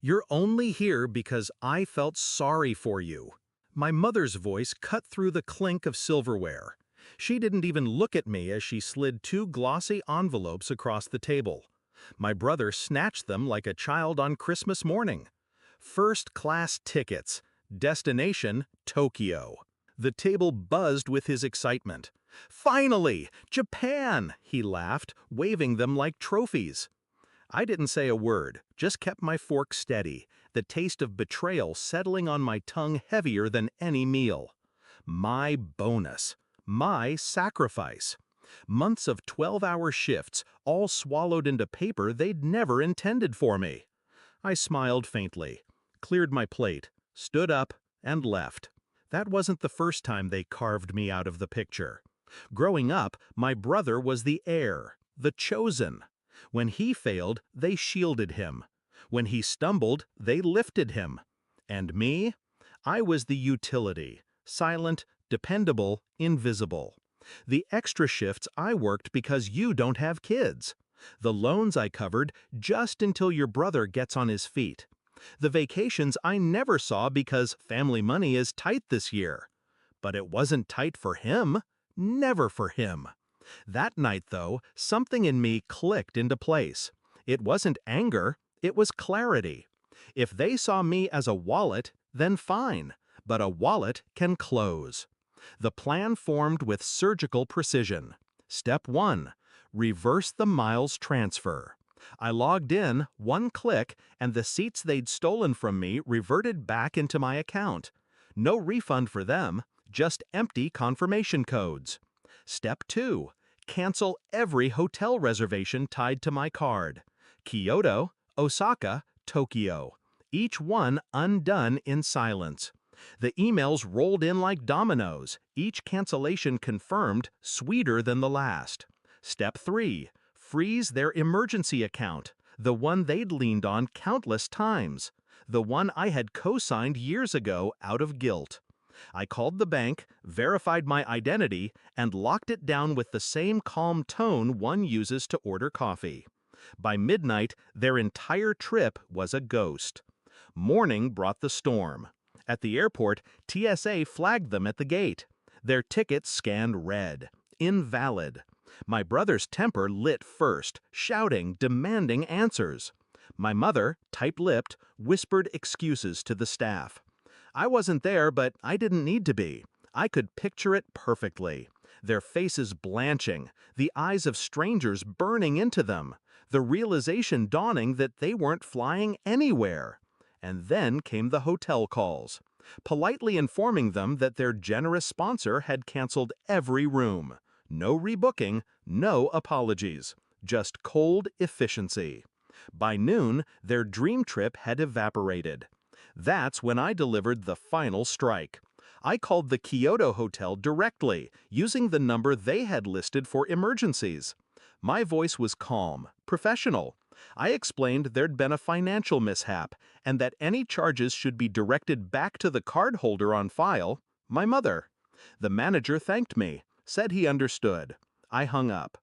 You're only here because I felt sorry for you. My mother's voice cut through the clink of silverware. She didn't even look at me as she slid two glossy envelopes across the table. My brother snatched them like a child on Christmas morning. First-class tickets. Destination, Tokyo. The table buzzed with his excitement. "Finally! Japan!" he laughed, waving them like trophies. I didn't say a word, just kept my fork steady, the taste of betrayal settling on my tongue heavier than any meal. My bonus. My sacrifice. Months of 12-hour shifts, all swallowed into paper they'd never intended for me. I smiled faintly, cleared my plate, stood up, and left. That wasn't the first time they carved me out of the picture. Growing up, my brother was the heir, the chosen. When he failed, they shielded him. When he stumbled, they lifted him. And me? I was the utility, silent, dependable, invisible. The extra shifts I worked because you don't have kids. The loans I covered just until your brother gets on his feet. The vacations I never saw because family money is tight this year. But it wasn't tight for him. Never for him. That night, though, something in me clicked into place. It wasn't anger, it was clarity. If they saw me as a wallet, then fine, but a wallet can close. The plan formed with surgical precision. Step 1. Reverse the miles transfer. I logged in, one click, and the seats they'd stolen from me reverted back into my account. No refund for them, just empty confirmation codes. Step 2. Cancel every hotel reservation tied to my card. Kyoto, Osaka, Tokyo. Each one undone in silence. The emails rolled in like dominoes, each cancellation confirmed, sweeter than the last. Step 3. Freeze their emergency account, the one they'd leaned on countless times. The one I had co-signed years ago out of guilt. I called the bank, verified my identity, and locked it down with the same calm tone one uses to order coffee. By midnight, their entire trip was a ghost. Morning brought the storm. At the airport, TSA flagged them at the gate. Their tickets scanned red. Invalid. My brother's temper lit first, shouting, demanding answers. My mother, tight-lipped, whispered excuses to the staff. I wasn't there, but I didn't need to be. I could picture it perfectly. Their faces blanching, the eyes of strangers burning into them, the realization dawning that they weren't flying anywhere. And then came the hotel calls, politely informing them that their generous sponsor had canceled every room. No rebooking, no apologies, just cold efficiency. By noon, their dream trip had evaporated. That's when I delivered the final strike. I called the Kyoto Hotel directly, using the number they had listed for emergencies. My voice was calm, professional. I explained there'd been a financial mishap, and that any charges should be directed back to the cardholder on file, my mother. The manager thanked me, said he understood. I hung up.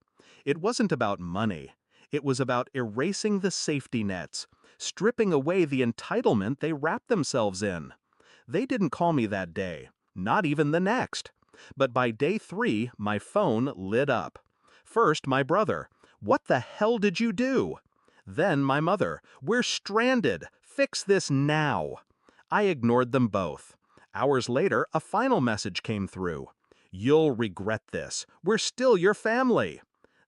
It wasn't about money. It was about erasing the safety nets, stripping away the entitlement they wrapped themselves in. They didn't call me that day, not even the next. But by day 3, my phone lit up. First, my brother. "What the hell did you do?" Then my mother. "We're stranded. Fix this now." I ignored them both. Hours later, a final message came through. "You'll regret this. We're still your family."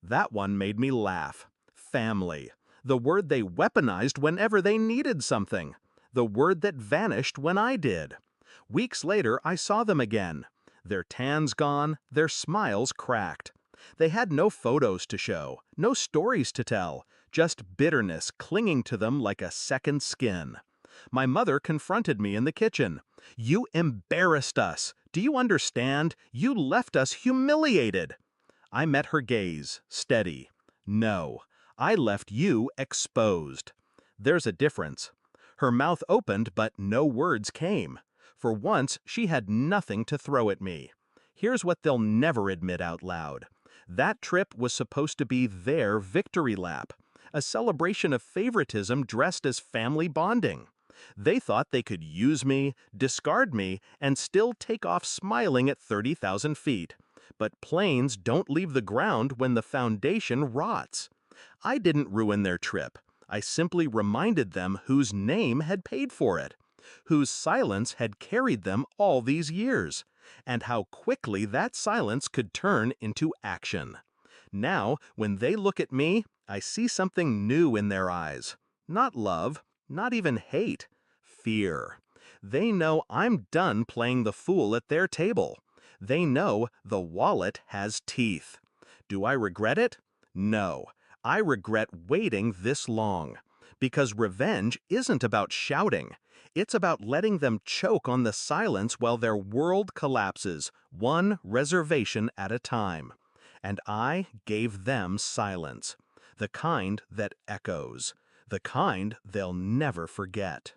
That one made me laugh. Family. The word they weaponized whenever they needed something. The word that vanished when I did. Weeks later, I saw them again. Their tans gone, their smiles cracked. They had no photos to show, no stories to tell, just bitterness clinging to them like a second skin. My mother confronted me in the kitchen. "You embarrassed us. Do you understand? You left us humiliated." I met her gaze, steady. "No. I left you exposed." There's a difference. Her mouth opened, but no words came. For once, she had nothing to throw at me. Here's what they'll never admit out loud. That trip was supposed to be their victory lap. a celebration of favoritism dressed as family bonding. They thought they could use me, discard me, and still take off smiling at 30,000 feet. But planes don't leave the ground when the foundation rots. I didn't ruin their trip. I simply reminded them whose name had paid for it, whose silence had carried them all these years, and how quickly that silence could turn into action. Now, when they look at me, I see something new in their eyes. Not love, not even hate, fear. They know I'm done playing the fool at their table. They know the wallet has teeth. Do I regret it? No. I regret waiting this long. Because revenge isn't about shouting. It's about letting them choke on the silence while their world collapses, one reservation at a time. And I gave them silence. The kind that echoes. The kind they'll never forget.